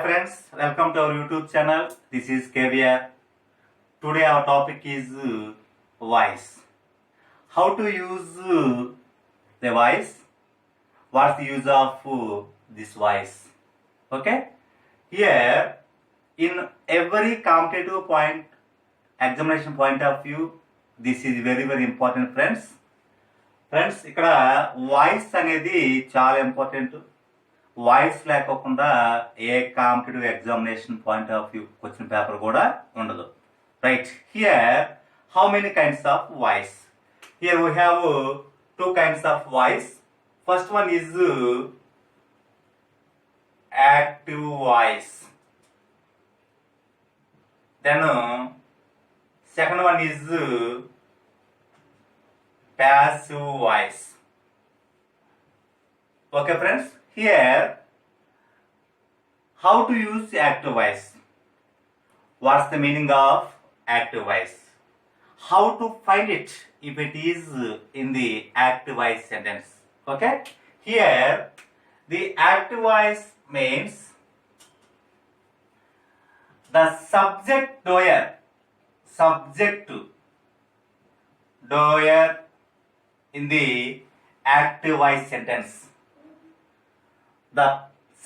friends, welcome to our YouTube channel. This is KVR. Today our topic is voice. How to use the voice? What's the use of this voice? Okay. Here, in every competitive point, examination point of view, this is very important, friends. Friends ఇక్కడ voice అనేది చాలా important. Voice లేకోకుండా ఏ competitive examination point of view question paper కూడా ఉండదు. Right, here how many kinds of voice? Here we have two kinds of voice. First one is active voice, then second one is passive voice. Okay friends, here how to use active voice? What's the meaning of active voice? How to find it if it is in the active voice sentence? Okay, here the active voice means the subject doer in the active voice sentence. The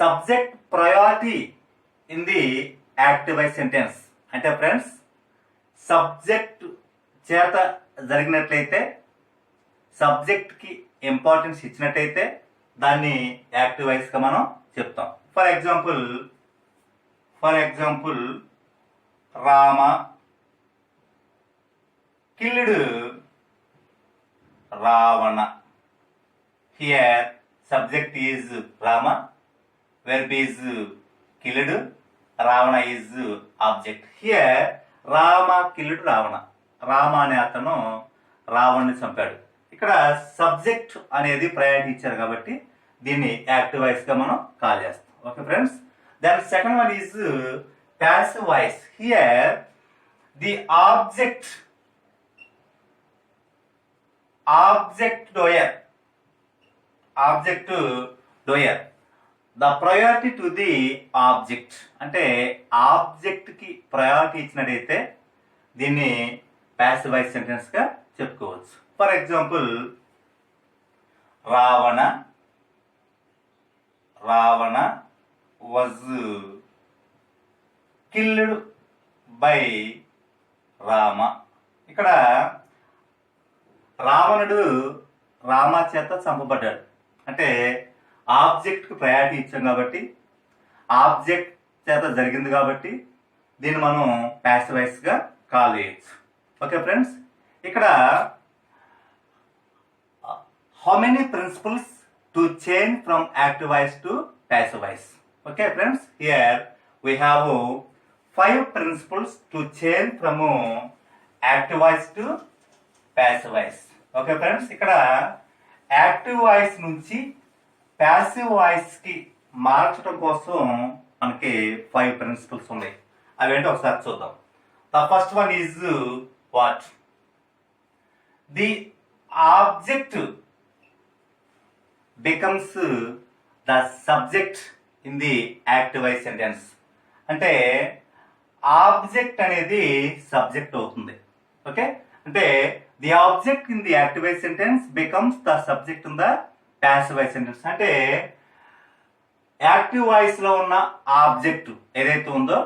subject priority in the active voice sentence. అంటే friends, subject చేత జరిగినట్లయితే, సబ్జెక్ట్కి importance ఇచ్చినట్టయితే దాన్ని active వాయిస్గా మనం చెప్తాం. For example Rama killed Ravana. Here subject is Rama, verb is killed, Ravana is object. Here Rama killed Ravana. Rama అనే అతను రావణ్ని చంపాడు. ఇక్కడ సబ్జెక్ట్ అనేది ప్రయారిటీ ఇచ్చారు కాబట్టి దీన్ని యాక్టివ్ వాయిస్ గా మనం కాల్ చేస్తాం. Okay friends, then second one is passive voice. Here the object doer, the priority to the object. అంటే ఆబ్జెక్ట్ కి ప్రయారిటీ ఇచ్చినట్టయితే దీన్ని ప్యాసివ్ వాయిస్ సెంటెన్స్ గా చెప్పుకోవచ్చు. For example Ravana was killed by Rama. ఇక్కడ రావణుడు రామ చేత చంపబడ్డాడు. అంటే ఆబ్జెక్ట్ కి ప్రయారిటీ ఇచ్చాం కాబట్టి, ఆబ్జెక్ట్ చేత జరిగింది కాబట్టి దీన్ని మనం ప్యాసివ్ వాయిస్ గా కాల్ చేయొచ్చు. ఓకే ఫ్రెండ్స్, ఇక్కడ how many principles to change from active voice to passive voice? Okay friends, here we have 5 principles to change from active voice to passive voice. Okay friends, ఇక్కడ active voice నుంచి passive voice కి మార్చడం కోసం మనకి 5 principles ఉన్నాయి. అవేంటో ఒకసారి చూద్దాం. The first one is what? The object becomes the subject in the active voice sentence. అంటే ఆబ్జెక్ట్ అనేది సబ్జెక్ట్ అవుతుంది. ఓకే, అంటే the object in the active voice sentence becomes the subject in the passive voice sentence. అంటే active voice లో ఉన్న object ఏదైతే ఉందో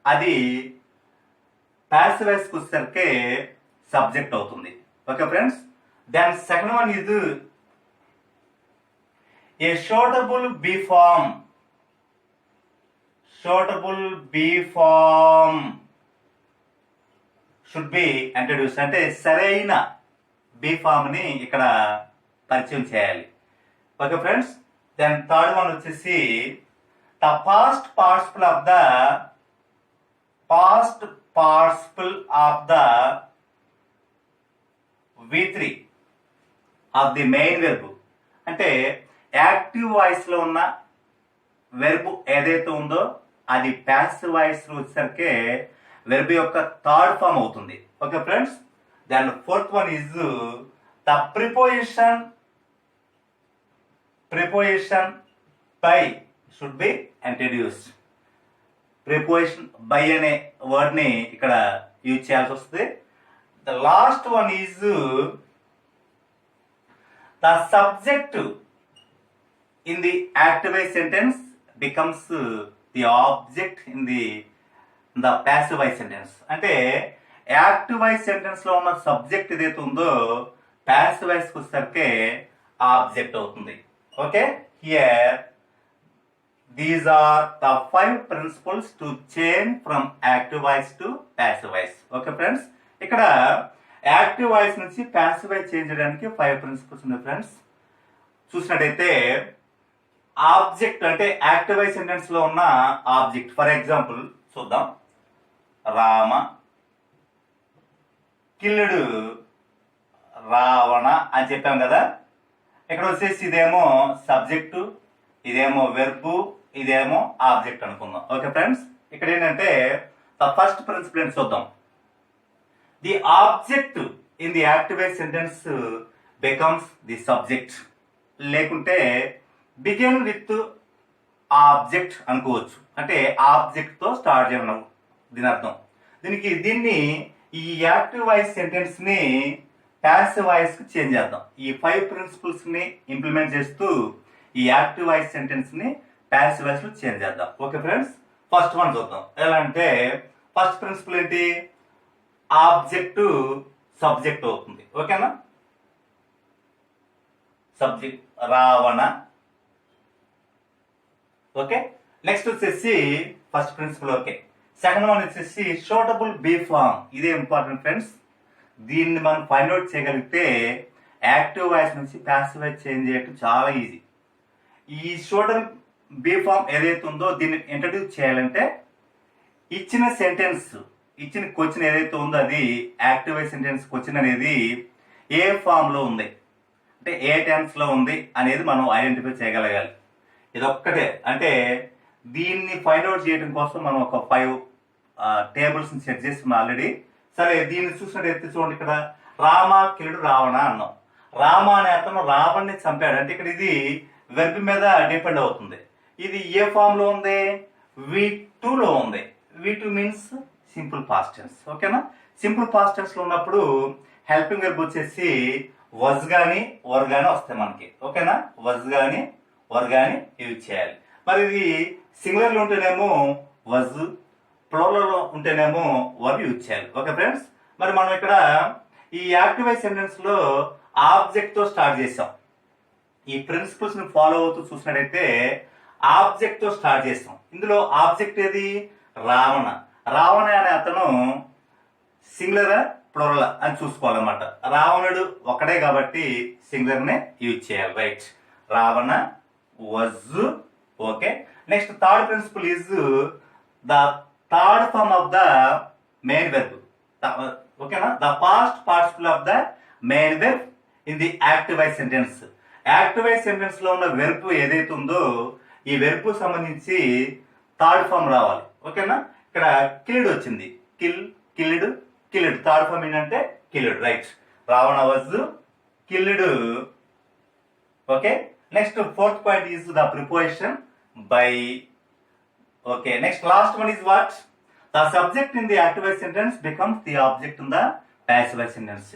అది పాసివ్ వాయిస్ కు వచ్చేసరికి సబ్జెక్ట్ అవుతుంది. Okay friends, then second one is a suitable be form should be introduce. అంటే సరైన బీ ఫామ్ ని ఇక్కడ పరిచయం చేయాలి. Okay friends, then third one వచ్చేసి the past participle of the V3 of the main verb. అంటే active voice లో ఉన్న వెర్బ్ ఏదైతే ఉందో అది ప్యాసివ్ వాయిస్ లో వచ్చేసరికి వెర్బ్ యొక్క థర్డ్ ఫామ్ అవుతుంది. Okay friends, then fourth one is the preposition by should be introduced. Preposition by అనే వర్డ్ ని ఇక్కడ యూజ్ చేయాల్సి వస్తుంది. The last one is the subject in the active voice sentence becomes the object in the passive voice sentence. అంటే active voice sentence లో ఉన్న subject ఏదైతే ఉందో ప్యాసివైజ్ కు వచ్చేసరికి ఆబ్జెక్ట్ అవుతుంది. Okay, here these are the 5 principles to change from active voice to passive voice. Okay friends, ఇక్కడ active voice నుంచి ప్యాసివ్ వాయిస్ చేంజ్ చేయడానికి 5 ప్రిన్సిపల్స్ ఉన్నాయి ఫ్రెండ్స్. చూసినట్టయితే ఆబ్జెక్ట్ అంటే యాక్టివ్ వాయిస్ సెంటెన్స్ లో ఉన్న ఆబ్జెక్ట్, ఫర్ ఎగ్జాంపుల్ చూద్దాం. రామ కిల్లుడు రావణ అని చెప్పాం కదా. ఇక్కడ వచ్చేసి ఇదేమో సబ్జెక్టు, ఇదేమో వెర్బు, ఇదేమో ఆబ్జెక్ట్ అనుకుందాం. ఓకే ఫ్రెండ్స్, ఇక్కడ ఏంటంటే ద ఫస్ట్ ప్రిన్సిపల్ ఏంటి చూద్దాం. The object in the active voice sentence becomes the subject, లేకుంటే బిగిన్ విత్ ఆబ్జెక్ట్ అనుకోవచ్చు. అంటే ఆబ్జెక్ట్ తో స్టార్ట్ చేయడం దీని అర్థం. దీన్ని ఈ యాక్టివ్ వాయిస్ సెంటెన్స్ ని ప్యాసివ్ వాయిస్ కి చేంజ్ చేద్దాం. ఈ 5 ప్రిన్సిపల్స్ ని ఇంప్లిమెంట్ చేస్తూ ఈ యాక్టివ్ వాయిస్ సెంటెన్స్ ని ప్యాసివ్ వాయిస్ లో చేంజ్ చేద్దాం. ఓకే ఫ్రెండ్స్, ఫస్ట్ వన్ చూద్దాం. ఎలా అంటే ఫస్ట్ ప్రిన్సిపల్ ఏంటి, ఆబ్జెక్ట్ సబ్జెక్ట్ అవుతుంది. ఓకేనా, సబ్జెక్ట్ రావణ. ఓకే, నెక్స్ట్ వచ్చేసి first principle. Okay, second one వచ్చేసి షూటబుల్ బీ ఫామ్. ఇదే ఇంపార్టెంట్ ఫ్రెండ్స్. దీన్ని మనం ఫైండ్ అవుట్ చేయగలిగితే యాక్టివ్ వాయిస్ నుంచి ప్యాసివ్ వాయిస్ చేంజ్ చేయడం చాలా ఈజీ. ఈ షూటబుల్ బీ ఫామ్ ఏదైతే ఉందో దీన్ని ఇంట్రడ్యూస్ చేయాలంటే ఇచ్చిన సెంటెన్స్, ఇచ్చిన క్వశ్చన్ ఏదైతే ఉందో అది యాక్టివ్ వాయిస్ సెంటెన్స్ క్వశ్చన్ అనేది ఏ ఫామ్ లో ఉంది, అంటే ఏ టెన్స్ లో ఉంది అనేది మనం ఐడెంటిఫై చేయగలగాలి. ఇదొక్కటే. అంటే దీన్ని ఫైండ్ అవుట్ చేయడం కోసం మనం ఒక 5 టేబుల్స్ సెట్ చేస్తున్నాం ఆల్రెడీ. సరే, దీన్ని చూసినట్టయితే చూడండి, ఇక్కడ రామ కిలుడు రావణ అన్నాం. రామ అనే అతను రావణ్ణి చంపాడు అంటే ఇక్కడ ఇది వెర్బ్ మీద డిపెండ్ అవుతుంది. ఇది ఏ ఫామ్ లో ఉంది, V2 లో ఉంది. V2 means simple past tense. ఓకేనా, సింపుల్ పాస్ట్ టెన్స్ లో ఉన్నప్పుడు హెల్పింగ్ వెర్బ్ వచ్చేసి వజ్ గాని వర్ గాని వస్తాయి మనకి. ఓకేనా, వజ్ గాని వర్ గాని యూజ్ చేయాలి. మరి ఇది సింగులర్ లో ఉంటేనేమో వజ్, ప్లూరల్ లో ఉంటేనేమో వర్ యూజ్ చేయాలి. ఓకే ఫ్రెండ్స్, మరి మనం ఇక్కడ ఈ యాక్టివైజ్ సెంటెన్స్ లో ఆబ్జెక్ట్ తో స్టార్ట్ చేసాం. ఈ ప్రిన్సిపల్స్ ని ఫాలో అవుతూ చూసినట్టయితే ఆబ్జెక్ట్ తో స్టార్ట్ చేస్తాం. ఇందులో ఆబ్జెక్ట్ ఏది, రావణ. రావణ అనే అతను సింగులర్ ప్లూరల్ అని చూసుకోవాలన్నమాట. రావణుడు ఒకడే కాబట్టి సింగులర్ నే యూజ్ చేయాలి. Right, Ravana was. Okay, next third principle is the third form of the main verb. ఓకేనా, the past participle of the main verb in the active voice sentence. Active voice sentence లో ఉన్న verb ఏదైతే ఉందో ఈ వెర్బ్ సంబంధించి third form రావాలి. ఓకేనా, ఇక్కడ కిల్డ్ వచ్చింది, కిల్డ్. థర్డ్ ఫార్మ్ ఏంటంటే killed. Right, Ravana was killed. Okay, next fourth point is the preposition by. Okay, next last one is what, the subject in the active voice sentence becomes the object in the passive voice sentence.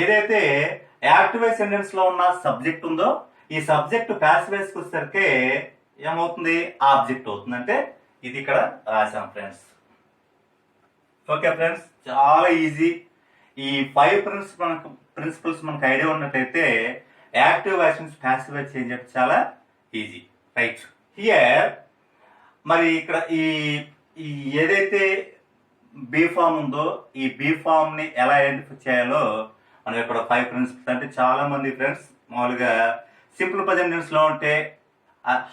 ఏదైతే active voice sentence లో ఉన్న subject ఉందో ఈ subject ప్యాసివైజ్ కి వచ్చేసరికి ఏమవుతుంది, object అవుతుంది. అంటే ఇది ఇక్కడ రాశాం ఫ్రెండ్స్. ఓకే ఫ్రెండ్స్, చాలా ఈజీ. ఈ 5 ప్రిన్సిపల్స్ మనకు ఐడియా ఉన్నట్టయితే యాక్టివ్ వాయిస్ నుంచి ప్యాసివ్ వాయిస్ చేంజ్ చేయడం చాలా ఈజీ. రైట్, హియర్ మరి ఇక్కడ ఈ ఏదైతే బీ ఫామ్ ఉందో ఈ బీ ఫామ్ ని ఎలా ఐడెంటిఫై చేయాలో మనం ఇక్కడ 5 ప్రిన్సిపల్స్. అంటే చాలా మంది ఫ్రెండ్స్ మామూలుగా సింపుల్ ప్రెజెంట్ టెన్స్ లో ఉంటే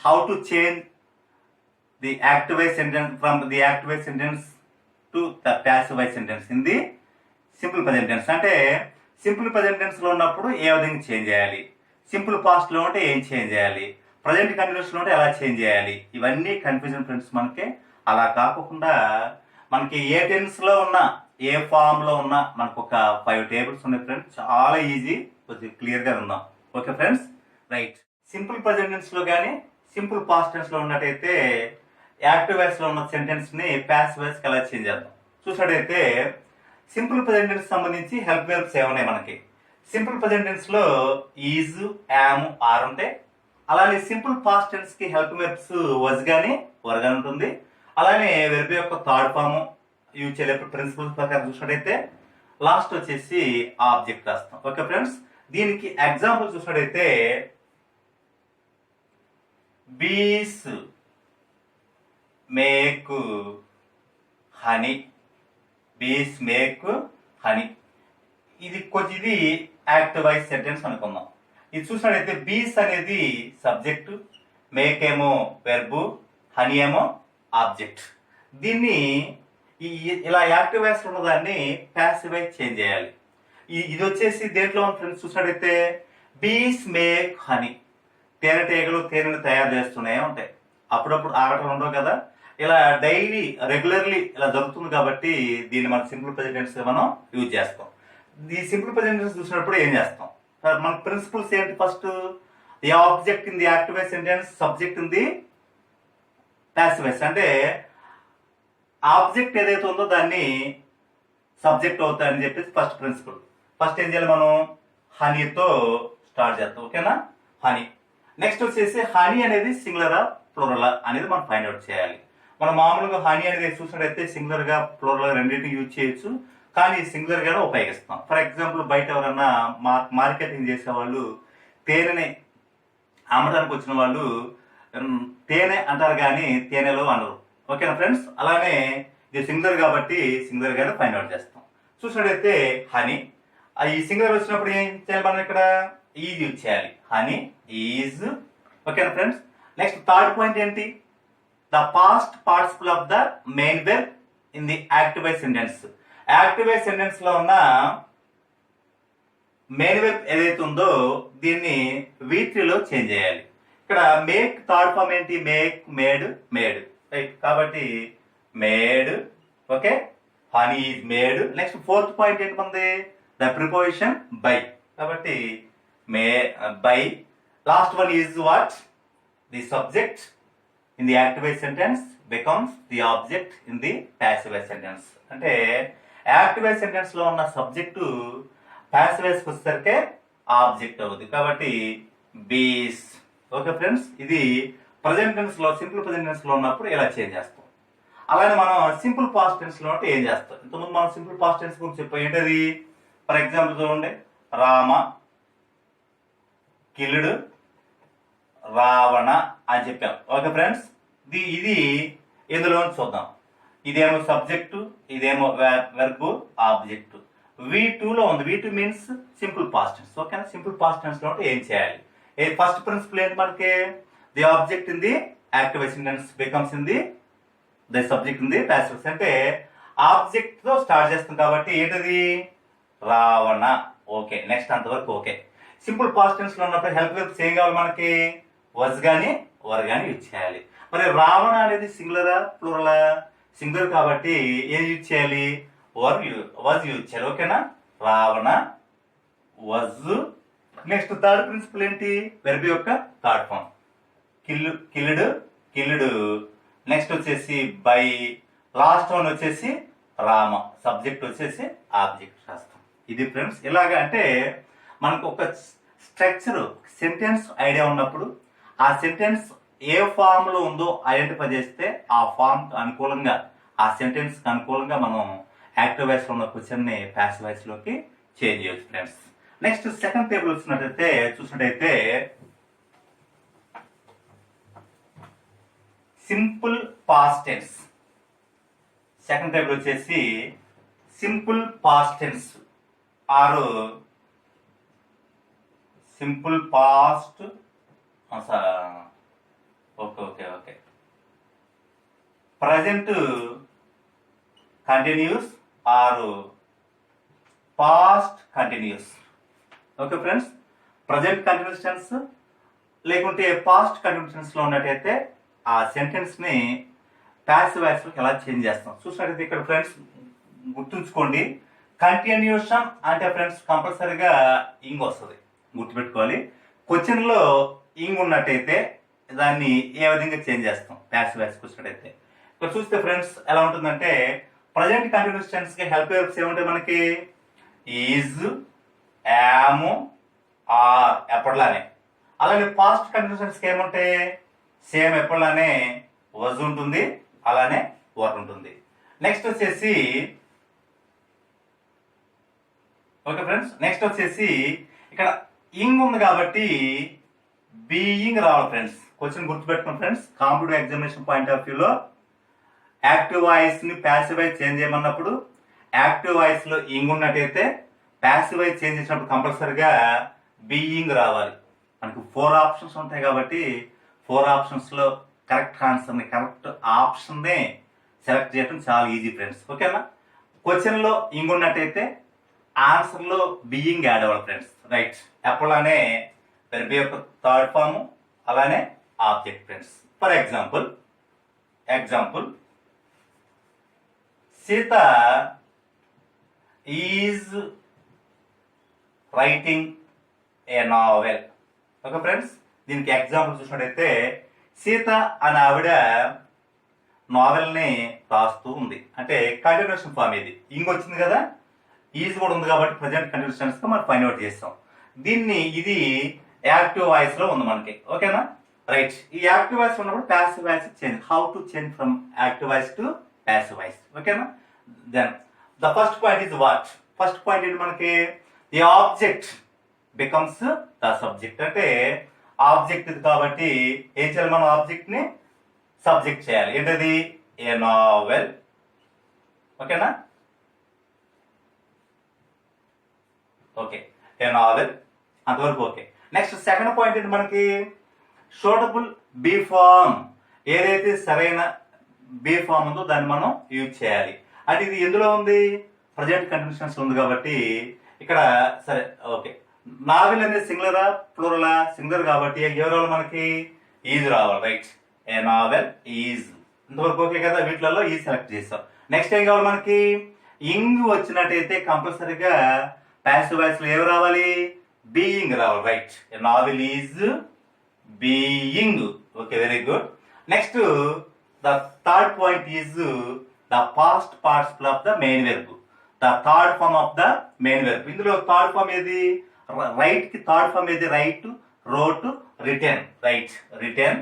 how to change the active voice sentence from the active voice sentence to the passive voice sentence in the simple present tense. అంటే సింపుల్ ప్రెజెంట్ టెన్స్ లో ఉన్నప్పుడు ఏ విధంగా చేంజ్ చేయాలి, సింపుల్ పాస్ట్ లో ఉంటే ఏం చేంజ్ చేయాలి, ప్రజెంట్ కంటిన్యూస్ లో ఉంటే ఎలా చేంజ్ చేయాలి, ఇవన్నీ కన్ఫ్యూజన్ ఫ్రెండ్స్ మనకి. అలా కాకుండా మనకి ఏ టెన్స్ లో ఉన్నా ఏ ఫామ్ లో ఉన్నా మనకు ఒక 5 టేబుల్స్ ఉన్నాయి ఫ్రెండ్స్. చాలా ఈజీ, కొంచెం క్లియర్ గా ఉందాం. Okay friends, right. Simple present tense లో కానీ సింపుల్ పాస్ట్ టెన్స్ లో ఉన్నట్టయితే యాక్టివ్ వాయిస్ లో ఉన్న సెంటెన్స్ ని ప్యాసివ్ వాయిస్ కి ఎలా చేంజ్ చేద్దాం. చూసినట్టయితే సింపుల్ ప్రెజెంట్ టెన్స్ సంబంధించి హెల్ప్ వెర్బ్స్ ఏమున్నాయి మనకి. సింపుల్ ప్రెజెంట్ టెన్స్ లో ఈజ్, యామ్, ఆర్ ఉంటాయి. అలానే సింపుల్ పాస్ట్ టెన్స్ కి హెల్ప్ వెర్బ్స్ వజ్ గానీ వర్ గానీ ఉంటుంది. అలానే వెర్బ్ యొక్క థర్డ్ ఫామ్ యూజ్ చేయలేప్పుడు ప్రిన్సిపల్స్ ప్రకారం చూసినట్టయితే లాస్ట్ వచ్చేసి ఆబ్జెక్ట్ రాస్తాం. ఓకే ఫ్రెండ్స్, దీనికి ఎగ్జాంపుల్ చూసినట్టయితే బీస్ మేక్ హనీ, బీస్ మేక్ హనీ. ఇది యాక్టివ్ వాయిస్ సెంటెన్స్ అనుకుందాం. ఇది చూసినట్టయితే బీస్ అనేది సబ్జెక్టు, మేక్ ఏమో వెర్బు, హనీ ఏమో ఆబ్జెక్ట్. దీన్ని ఇలా యాక్టివ్ వాయిస్ ఉన్నదాన్ని ప్యాసివ్ వాయిస్ చేంజ్ చేయాలి. ఇది వచ్చేసి దేంట్లో ఫ్రెండ్స్ చూసినట్టయితే బీస్ మేక్ హనీ, తేనెటీగలు తేనెను తయారు చేస్తూనే ఉంటాయి. అప్పుడప్పుడు ఆగటం ఉండవు కదా, ఇలా డైలీ రెగ్యులర్లీ ఇలా జరుగుతుంది కాబట్టి దీన్ని మన సింపుల్ ప్రెజెంట్ టెన్స్ మనం యూజ్ చేస్తాం. ఈ సింపుల్ ప్రెజెంట్ టెన్స్ చూసినప్పుడు ఏం చేస్తాం, మన ప్రిన్సిపల్స్ ఏంటి? First the object in the active voice sentence, subject in the passive voice. అంటే ఆబ్జెక్ట్ ఏదైతే ఉందో దాన్ని సబ్జెక్ట్ అవుతాయని చెప్పేసి ఫస్ట్ ప్రిన్సిపల్. ఫస్ట్ ఏం చేయాలి, మనం హనీతో స్టార్ట్ చేస్తాం. ఓకేనా, హనీ. నెక్స్ట్ వచ్చేసి హనీ అనేది సింగులరా ప్లూరలా అనేది మనం ఫైండ్ అవుట్ చేయాలి. మనం మామూలుగా హనీ అనేది చూసినట్టయితే సింగులర్ గా ప్లూరల్ రెండింటిని యూజ్ చేయొచ్చు, కానీ సింగులర్ గానే ఉపయోగిస్తాం. ఫర్ ఎగ్జాంపుల్ బయట ఎవరన్నా మార్కెటింగ్ చేసే వాళ్ళు తేనెని అమ్మడానికి వచ్చిన వాళ్ళు తేనె అంటారు కానీ తేనెలో అనరు. ఓకేనా ఫ్రెండ్స్, అలానే ఇది సింగులర్ కాబట్టి సింగులర్ గానే ఫైండ్ అవుట్ చేస్తాం. చూసినట్టయితే హనీ, ఈ సింగులర్ వచ్చినప్పుడు ఏం చేయాలి, మనం ఇక్కడ ఈజ్ యూజ్ చేయాలి. Honey is. ఓకేనా ఫ్రెండ్స్, నెక్స్ట్ థర్డ్ పాయింట్ ఏంటి, the past participle of the main verb in the active voice sentence. Active voice sentence లో ఉన్న మెయిన్ వెర్బ్ ఏదైతే ఉందో దీన్ని V3 లో చేంజ్ చేయాలి. ఇక్కడ మేక్ థర్డ్ ఫామ్ ఏంటి, మేక్, మేడ్, మేడ్, రైట్. కాబట్టి made. Okay, honey is made. Next fourth point ఏంటి మనది, ద ప్రిపోజిషన్ బై. కాబట్టి by. Last one is what, the subject in the active voice sentence becomes the object in the passive voice sentence. అంటే active voice sentence లో ఉన్న subject passive voice కి వచ్చేసరికి object అవుతుంది. కాబట్టి బీస్. ఓకే ఫ్రెండ్స్, ఇది ప్రజెంట్ టెన్స్ లో సింపుల్ ప్రజెంట్ టెన్స్ లో ఉన్నప్పుడు ఇలా చేంజ్ చేస్తాం. అలానే మనం సింపుల్ పాస్ట్ టెన్స్ లో ఏం చేస్తాం, ఇంతకుముందు మనం సింపుల్ పాస్ట్ టెన్స్ గురించి చెప్పాం. ఏంటది, ఫర్ ఎగ్జాంపుల్ చూడండి, రామ కిలుడు రావణ అని చెప్పాం. ఓకే ఫ్రెండ్స్, ఇది ఎందులో చూద్దాం. ఇదేమో సబ్జెక్టు, ఇదేమో వెర్బు, ఆబ్జెక్టు. V2 లో ఉంది. V2 means simple past tense. ఓకేనా, సింపుల్ పాస్ట్ టెన్స్ లో ఏం చేయాలి, ఫస్ట్ ప్రిన్సిపల్ ఏంటి మనకి, the object in the active voice sentence becomes in the subject in the passive voice. అంటే ఆబ్జెక్ట్ తో స్టార్ట్ చేస్తాం కాబట్టి ఏంటది, రావణ. ఓకే, నెక్స్ట్ అంతవరకు ఓకే. సింపుల్ పాస్ట్ టెన్స్ లో ఉన్నప్పుడు హెల్ప్ వెర్బ్స్ ఏం కావాలి మనకి, వజ్ గానీ వర్ గానీ యూజ్ చేయాలి. మరి రావణ అనేది సింగులరా ప్లూరలా, సింగులర్ కాబట్టి ఏం యూజ్ చేయాలి, వజ్ యూజ్ చేయాలి. ఓకేనా, Ravana was. Next third principal ఏంటి, వెర్బ్ యొక్క థర్డ్ ఫామ్, కిల్లుడు కిల్లుడు. నెక్స్ట్ వచ్చేసి బై. లాస్ట్ వన్ వచ్చేసి రామ, సబ్జెక్ట్ వచ్చేసి ఆబ్జెక్ట్ రాస్తాం. ఇది ఫ్రెండ్స్ ఇలాగా. అంటే మనకు ఒక స్ట్రక్చర్ సెంటెన్స్ ఐడియా ఉన్నప్పుడు ఆ సెంటెన్స్ ఏ ఫామ్ లో ఉందో ఐడెంటిఫై చేస్తే ఆ ఫామ్ అనుకూలంగా, ఆ సెంటెన్స్ కి అనుకూలంగా మనం యాక్టివ్ వాయిస్ లో ఉన్న క్వశ్చన్ ని ప్యాసివ్ వాయిస్ లోకి చేంజ్ చేయొచ్చు ఫ్రెండ్స్. నెక్స్ట్ సెకండ్ టేబుల్ చూసినట్టయితే simple past tense. Second table వచ్చేసి simple past tense or simple past. Okay okay okay present continuous or past continuous. Okay friends, present continuous tense లేకుంటే past continuous tense లో ఉన్నట్టయితే ఆ sentence ని passive voice లోకి ఎలా change చేస్తాం చూసినట్టయితే ఇక్కడ ఫ్రెండ్స్ గుర్తుంచుకోండి, కంటిన్యూషన్ అంటే ఫ్రెండ్స్ కంపల్సరీగా ఇంగ్ వస్తుంది, గుర్తుపెట్టుకోవాలి. క్వశ్చన్ లో ఇంగ్ ఉన్నట్టయితే దాన్ని ఏ విధంగా చేంజ్ చేస్తాం ప్యాసివ్ వాయిస్కి వచ్చినట్టయితే. ఇక్కడ చూస్తే ఫ్రెండ్స్ ఎలా ఉంటుందంటే ప్రజెంట్ కంటిన్యూస్ టెన్స్ కి హెల్ప్ వెర్బ్స్ ఏముంటాయి మనకి ఈజ్, యామ్, ఆర్ ఎప్పటిలానే. అలానే పాస్ట్ కంటిన్యూస్ టెన్స్ కి ఏముంటాయి సేమ్ ఎప్పటిలానే వజ్ ఉంటుంది, అలానే వర్ ఉంటుంది. నెక్స్ట్ వచ్చేసి ఓకే ఫ్రెండ్స్, నెక్స్ట్ వచ్చేసి ఇక్కడ ఇంగ్ ఉంది కాబట్టి బీయింగ్ రావాలి ఫ్రెండ్స్. క్వశ్చన్ గుర్తుపెట్టుకోండి friends, competitive examination point of వ్యూలో యాక్టివ్ వాయిస్ ని ప్యాసివ్ వాయిస్ చేంజ్ చేయమన్నప్పుడు యాక్టివ్ వాయిస్ లో ఇంగ్ ఉన్నట్టయితే ప్యాసివ్ వాయిస్ చేంజ్ చేసినప్పుడు కంపల్సరిగా బీయింగ్ రావాలి. మనకు 4 ఆప్షన్స్ ఉంటాయి కాబట్టి 4 ఆప్షన్స్ లో కరెక్ట్ ఆన్సర్ ని కరెక్ట్ ఆప్షన్ ని సెలెక్ట్ చేయడం చాలా ఈజీ ఫ్రెండ్స్. ఓకేనా, క్వశ్చన్ లో ఇంగ్ ఉన్నట్టయితే ఆన్సర్ లో బీయింగ్ యాడ్ అవ్వాలి ఫ్రెండ్స్. రైట్, ఎప్పటిలానే వెర్బ్ యొక్క థర్డ్ ఫామ్, అలానే object friends. For example Sita is writing a novel. Okay friends, దీనికి ఎగ్జాంపుల్ చూసినట్టయితే సీత అనే ఆవిడ నావెల్ ని రాస్తూ ఉంది. అంటే కంటిన్యూషన్ ఫామ్, ఇది ఇంగ్ వచ్చింది కదా, ఈజ్ కూడా ఉంది కాబట్టి ప్రజెంట్ కంటిన్యూస్ టెన్స్ గా మనం ఫైండ్ అవుట్ చేస్తాం. ఇది యాక్టివ్ వాయిస్ లో ఉంది మనకి. ఓకేనా, రైట్. ఈ యాక్టివ్ వాయిస్ ఉన్నప్పుడు passive voice change. How to change from active voice to passive voice. ఓకేనా, then the first point is what. First point ఏంటి మనకి, the object becomes the subject. అంటే ఆబ్జెక్ట్ ఇది కాబట్టి ఏం చేయాలి, మనం ఆబ్జెక్ట్ ని సబ్జెక్ట్ చేయాలి. ఏంటది, ఏ నావెల్. ఓకేనా, ఓకే, ఏ నావెల్ అంతవరకు ఓకే. నెక్స్ట్ సెకండ్ పాయింట్ ఏంటి మనకి, సూటబుల్ బీ ఫామ్. ఏదైతే సరైన బీ ఫామ్ ఉందో దాన్ని మనం యూజ్ చేయాలి. అంటే ఇది ఎందులో ఉంది, ప్రజెంట్ కంటిన్యూస్ ఉంది కాబట్టి ఇక్కడ సరే ఓకే. నావెల్ అనేది సింగులరా ప్లూరలా, సింగులర్ కాబట్టి ఎవరో మనకి ఈజ్ రావాలి. Right, a novel is. ఇంతవరకు ఓకే కదా, వీటిలలో ఈ సెలెక్ట్ చేస్తాం. నెక్స్ట్ ఏం కావాలి మనకి, ఇంగ్ వచ్చినట్టయితే కంపల్సరీగా ప్యాసివ్ వాయిస్ లో ఏమి రావాలి, బీయింగ్ రావాలి. Right, a novel is being. Okay, very good. Next the third point is the past participle of the main verb, the third form of the main verb. ఇందులో థర్డ్ ఫార్మ్ ఏది, write కి third form ఏది, write, wrote, written. Write, written.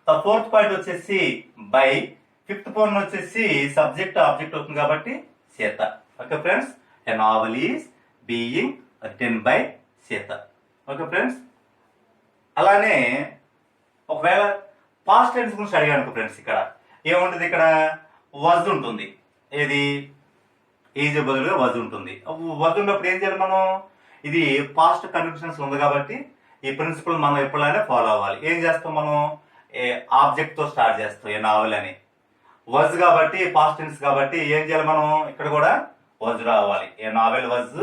The fourth point వచ్చేసి by. Fifth point వచ్చేసి subject object అవుతుంది కాబట్టి Sita. Okay friends, a novel is being written by Sita. Okay friends, అలానే ఒకవేళ పాస్ట్ టెన్స్ గురించి అడిగాను ఫ్రెండ్స్, ఇక్కడ ఏముంటుంది, ఇక్కడ వజ్ ఉంటుంది. ఏది, ఈజ్ బదులుగా వజ్ ఉంటుంది. వజ్ ఉన్నప్పుడు ఏం చేయాలి మనం, ఇది పాస్ట్ కండిషన్స్ ఉంది కాబట్టి ఈ ప్రిన్సిపల్ మనం ఎప్పుడైనా ఫాలో అవ్వాలి. ఏం చేస్తాం మనం, ఆబ్జెక్ట్ తో స్టార్ట్ చేస్తాం. ఏ నావెల్ అని వజ్ కాబట్టి పాస్ట్ టెన్స్ కాబట్టి ఏం చేయాలి మనం, ఇక్కడ కూడా వజ్ రావాలి. A novel was.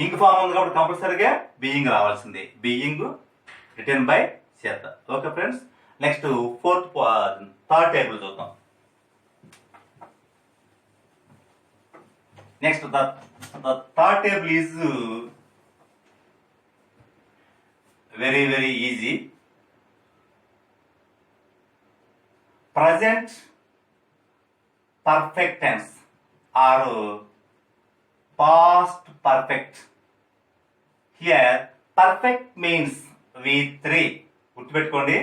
Ing form ఉంది కాబట్టి కంపల్సరీగా బీయింగ్ రావాల్సిందే. Being written by Sita. Okay friends, next third table చూద్దాం. Next the third table is very very easy. Present perfect tense or past perfect. Here perfect means V3. గుర్తుపెట్టుకోండి,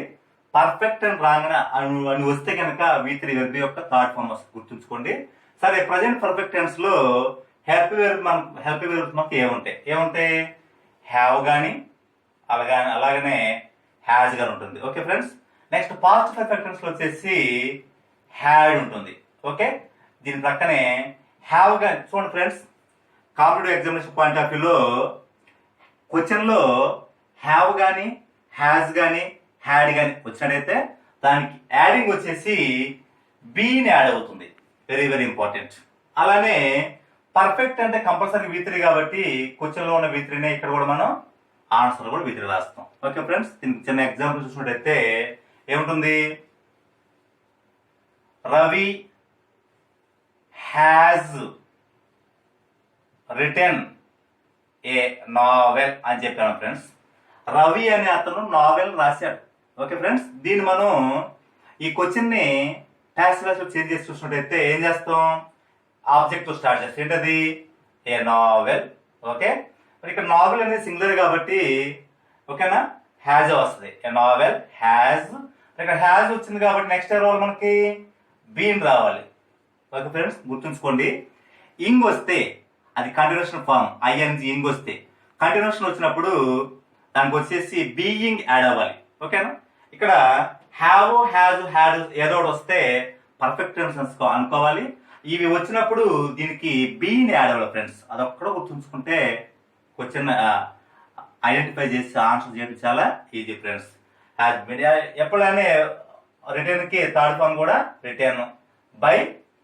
perfect అని రాగానే అని వస్తే కనుక V3 వెర్బ్ యొక్క థర్డ్ ఫార్మ్ వస్తుంది, గుర్తుంచుకోండి. సరే, ప్రజెంట్ పర్ఫెక్ట్ టెన్స్ లో హ్యాపీ వెర్బ్స్ మనకి ఏముంటాయి, హ్యావ్ గానీ అలాగనే హ్యాజ్ గాని ఉంటుంది. Okay friends, next past perfect tense లో వచ్చేసి హ్యాడ్ ఉంటుంది. ఓకే, దీని ప్రక్కనే హ్యావ్ గాని చూడండి friends, competitive examination point of వ్యూలో క్వశ్చన్ లో హ్యావ్ గానీ హ్యాజ్ గానీ హ్యాడ్ గానీ వచ్చినట్టయితే దానికి యాడింగ్ వచ్చేసి బీని యాడ్ అవుతుంది. Very very important. అలానే పర్ఫెక్ట్ అంటే కంపల్సరీ V3 కాబట్టి క్వశ్చన్ లో ఉన్న V3నే ఇక్కడ కూడా మనం ఆన్సర్ కూడా V3 రాస్తాం. ఓకే ఫ్రెండ్స్, దీనికి చిన్న ఎగ్జాంపుల్ చూసినట్టయితే ఏముంటుంది, Ravi has written a novel అని చెప్పాను ఫ్రెండ్స్. రవి అనే అతను నావెల్ రాశాడు. ఓకే ఫ్రెండ్స్, దీన్ని మనం ఈ క్వశ్చన్ని ప్యాసివ్ వాయిస్ లో చేంజ్ చేసి చూసినట్టయితే ఏం చేస్తాం, ఆబ్జెక్ట్ తో స్టార్ట్ చేస్తాం. ఏంటది, ఏ నావెల్. ఓకే, మరి ఇక్కడ నావెల్ అనేది సింగులర్ కాబట్టి ఓకేనా, హ్యాజ్ వస్తుంది. ఏ నావెల్ హ్యాజ్. ఇక్కడ హ్యాజ్ వచ్చింది కాబట్టి నెక్స్ట్ రావాలి మనకి బీన్ రావాలి. ఓకే ఫ్రెండ్స్, గుర్తుంచుకోండి. ఇంగ్ వస్తే అది కంటిన్యూషన్ ఫామ్, ఐఎన్జి ఇంగ్ వస్తే కంటిన్యూషన్ వచ్చినప్పుడు దానికి వచ్చేసి బీయింగ్ యాడ్ అవ్వాలి. ఓకేనా, ఇక్కడ హ్యావ్, హ్యాజ్, హ్యాడ్ ఏదో ఒకటి వస్తే పర్ఫెక్ట్ టెన్స్ అనుకోవాలి. ఇవి వచ్చినప్పుడు దీనికి బీని యాడ్ అవ్వాలి ఫ్రెండ్స్. అదొక్కడో గుర్తుంచుకుంటే క్వశ్చన్ ఐడెంటిఫై చేసి ఆన్సర్ చేయడం చాలా ఈజీ ఫ్రెండ్స్. హ్యాజ్ బీన్ ఎప్పుడైనా రిటర్న్ కి థర్డ్ ఫామ్ కూడా return by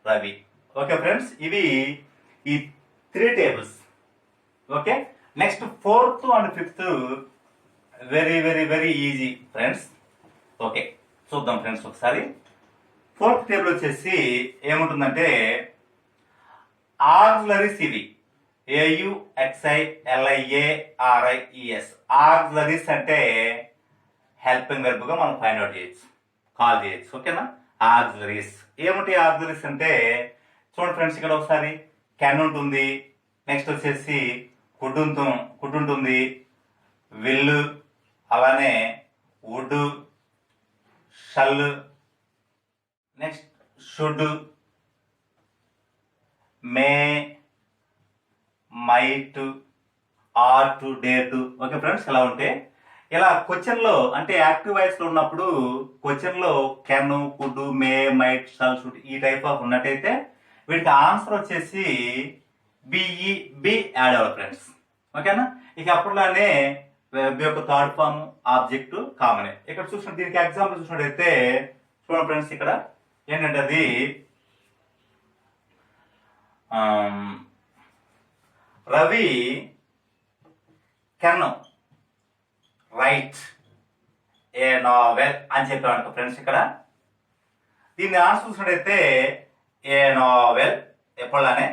Ravi. Okay friends, ఇవి ఈ 3 tables. Okay, next 4th and 5th very very very easy friends. Okay, చూద్దాం ఫ్రెండ్స్ ఒకసారి. 4th టేబుల్ వచ్చేసి ఏముంటుందంటే ఆక్సిలరీస్. ఇవి AUXILIARIES. ఆక్సిలరీస్ అంటే హెల్పింగ్ వెర్బ్ గా మనం ఫైండ్ అవుట్ చేయొచ్చు, కాల్ చేయొచ్చు. ఓకేనా, ఆక్సిలరీస్ ఏమిటి? ఆక్సిలరీస్ అంటే చూడండి ఫ్రెండ్స్, ఇక్కడ ఒకసారి కెన్ ఉంటుంది, నెక్స్ట్ వచ్చేసి కుడ్ ఉంటుంది, విల్, అలానే would, shall, next should, may, might, ought to, dare to. Okay friends, ఇలా ఉంటే ఇలా క్వశ్చన్ లో అంటే యాక్టివ్ వాయిస్ లో ఉన్నప్పుడు క్వశ్చన్ లో can, could, May, might, shall, should ఈ టైప్ ఆఫ్ ఉన్నట్టయితే వీటికి ఆన్సర్ వచ్చేసి బిఈ, బి యాడ్ అవ్వాలి ఫ్రెండ్స్. ఓకేనా, ఇక అప్పుడులానే వెబ్ యొక్క థర్డ్ ఫామ్ ఆబ్జెక్ట్ కామన్. ఇక్కడ చూసిన దీనికి ఎగ్జాంపుల్ చూసినట్టయితే చూడండి ఫ్రెండ్స్, ఇక్కడ ఏంటంటే అది Ravi can write a novel అని చెప్పాను ఫ్రెండ్స్. ఇక్కడ దీన్ని ఆన్సర్ చూసినట్టయితే ఏ నావెల్ ఎప్పుడులానే.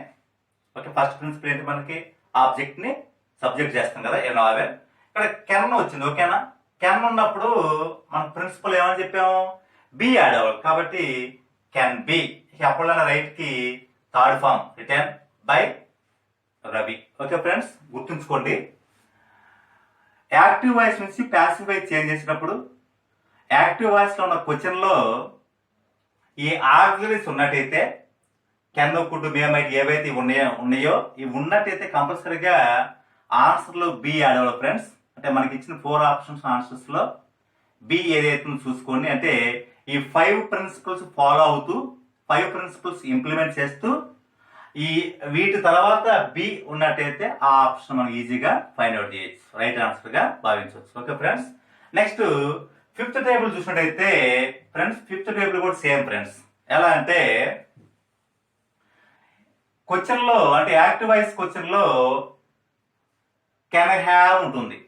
ఓకే, ఫస్ట్ ప్రిన్సిపల్ ఏంటి, మనకి ఆబ్జెక్ట్ ని సబ్జెక్ట్ చేస్తాం కదా, ఏ నావెల్. ఇక్కడ కెన్ వచ్చింది. ఓకేనా, కెన్ ఉన్నప్పుడు మన ప్రిన్సిపల్ ఏమని చెప్పాము, బి యాడ్ అవ్వాలి కాబట్టి కెన్ బి. ఎప్పుడులానే రైట్ కి third form written by Ravi. Okay friends, గుర్తుంచుకోండి. యాక్టివ్ వాయిస్ నుంచి ప్యాసివ్ వాయిస్ చేంజ్ చేసినప్పుడు యాక్టివ్ వాయిస్ లో ఉన్న క్వశ్చన్ లో ఈ ఆక్సిలరీస్ ఉన్నట్టయితే కెన్, కుడ్, మే, మైట్ ఏవైతే ఉన్నాయో ఇవి ఉన్నట్టయితే కంపల్సరీగా ఆన్సర్ లో బి యాడ్ అవ్వాలి ఫ్రెండ్స్. అంటే మనకి ఇచ్చిన 4 ఆప్షన్స్ ఆన్సర్స్ లో బి ఏదైతే చూసుకోండి. అంటే ఈ 5 ప్రిన్సిపల్స్ ఫాలో అవుతూ 5 ప్రిన్సిపల్స్ ఇంప్లిమెంట్ చేస్తూ ఈ వీటి తర్వాత బి ఉన్నట్టయితే ఆ ఆప్షన్ మనం ఈజీగా ఫైండ్ అవుట్ చేయొచ్చు, రైట్ ఆన్సర్ గా భావించవచ్చు. Okay friends, next 5th table చూసినట్టయితే ఫ్రెండ్స్ 5th టేబుల్ కూడా సేమ్ ఫ్రెండ్స్. ఎలా అంటే క్వశ్చన్ లో అంటే యాక్టివ్ వాయిస్ క్వశ్చన్ లో కెన్ హ్యావ్ ఉంటుంది,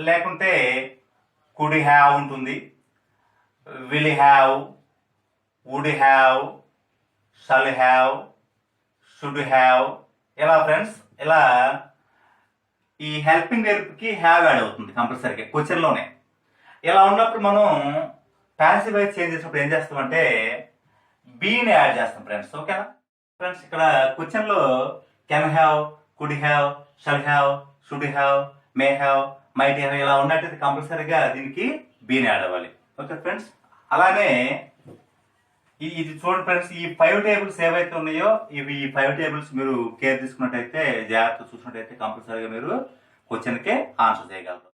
లేకుంటే కుడ్ హ్యావ్ ఉంటుంది, will have, would have, shall have, should have. ఇలా ఫ్రెండ్స్, ఇలా ఈ హెల్పింగ్ వెర్బ్ కి హ్యావ్ యాడ్ అవుతుంది కంపల్సరీగా క్వశ్చన్ లోనే. ఇలా ఉన్నప్పుడు మనం ప్యాసివ్ వాయిస్ చేంజ్ చేసినప్పుడు ఏం చేస్తామంటే బీని యాడ్ చేస్తాం ఫ్రెండ్స్. ఓకేనా ఫ్రెండ్స్, ఇక్కడ క్వశ్చన్ లో can have, could have, shall have, should have, may have, might have ఇలా ఉన్నట్టయితే కంపల్సరీగా దీనికి బీని యాడ్ అవ్వాలి. ఓకే ఫ్రెండ్స్, అలానే ఇది చూడండి ఫ్రెండ్స్, ఈ 5 టేబుల్స్ ఏవైతే ఉన్నాయో ఇవి 5 టేబుల్స్ మీరు కేర్ తీసుకున్నట్టయితే జాగ్రత్త చూసినట్టయితే కంపల్సరీగా మీరు క్వశ్చన్ కే ఆన్సర్ చేయగలరు.